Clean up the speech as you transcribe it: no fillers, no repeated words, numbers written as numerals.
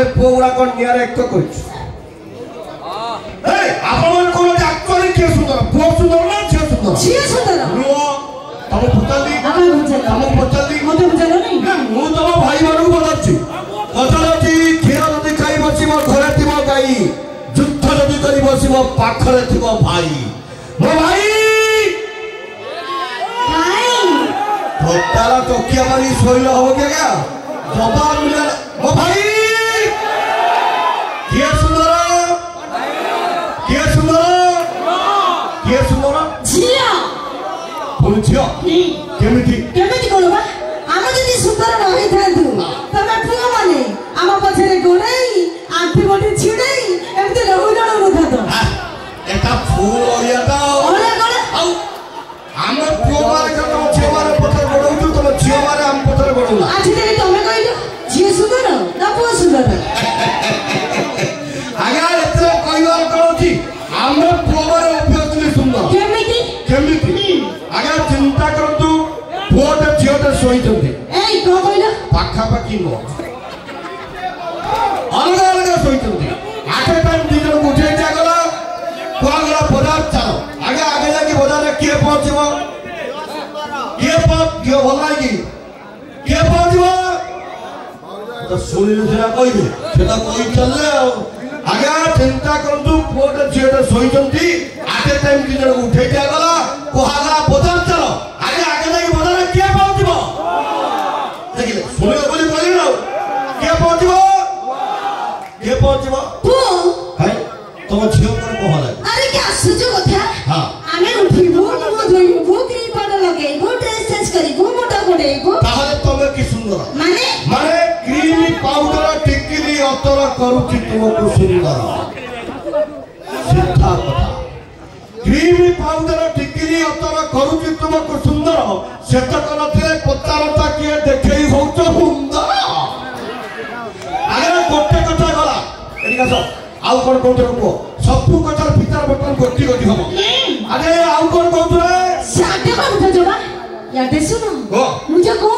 आमे पुओ गुड़ा कोन नियर एक तो करिस ए आपन कोन एक्चुअली के सुंदर पुओ सुंदर ना झियो सुंदर झियो सुंदर रो तम पुतली आमा बुझल तम पुतली मते बुझल नहीं ना मु तम भाई मानु बदलछि बदलछि खेर जदी खाई बसिबो घरे थिबो गाई युद्ध जदी करी बसिबो पाखरे थिबो भाई मो भाई तारा तो क्या मारी सोइल हो क्या जबान मिला ओ भाई क्या सुंदर झिया बोल झिया केमिति कोलबा आम जदी सुंदर रही थांतु तमे पुओ माने आम पछरे गोड़ाई आंटी मोटी छिड़ाई एमते रहु जण रथा तो एटा फूल याटा ओले कोले आउ हम पुओ मारे कनो झिया मारे पछरे गोड़ौ तो झिया मारे हम पछरे गोड़ौ आज तेरे तमे कहिलो झिया सुंदर ना पुओ सुंदर आगा एतरे कहिबार कनो छी हम पुओ मारे ऑब्वियसली सुंदर केमिति आगा चिंता करतु पुओटे झियोटे सोइचंती एई को कहिलो पाखा पाखी नो अलग अलग सोइचंती आटे टाइम दिजन उठे जा गला कोगला बाजार चलो आगे आगे जाके बाजार में के पहुंचबो के भलाई की के पहुंचबो तो सुनिले सेना कहिबे सेटा कहि चलले आगे चिंता करतु पुओटे झियोटे सोइचंती आटे टाइम दिजन उठे जा गला कोगला बाजार चलो आगे आगे जाके बाजार में के पहुंचबो देखिले सुनिले बोली बोली ना के पहुंचबो पुओ हाय तुम झियो कर कहला अरे क्या सुजो कथा हां आमे उठिबो मुह धोइबो क्रीम पाउडर लगाइबो ड्रेस चेंज करिबो मोटा कोडेइबो ताहले तमे की सुंदर माने क्रीम पाउडर टिकली अतर करूची तुमको सुंदर सीधा कथा क्रीम पाउडर टिकली अतर करूची तुमको सुंदर सेत कनथे पचारता किए देखै होत सुंदर आगे गोटे कथा गला एनिका सब आउ कोन कोन को सबु कथा भीतर बटन गोटी गोटी हो अरे आउ कोन कोन रे साथे को उठा जोबा या देसु न हो मुझे को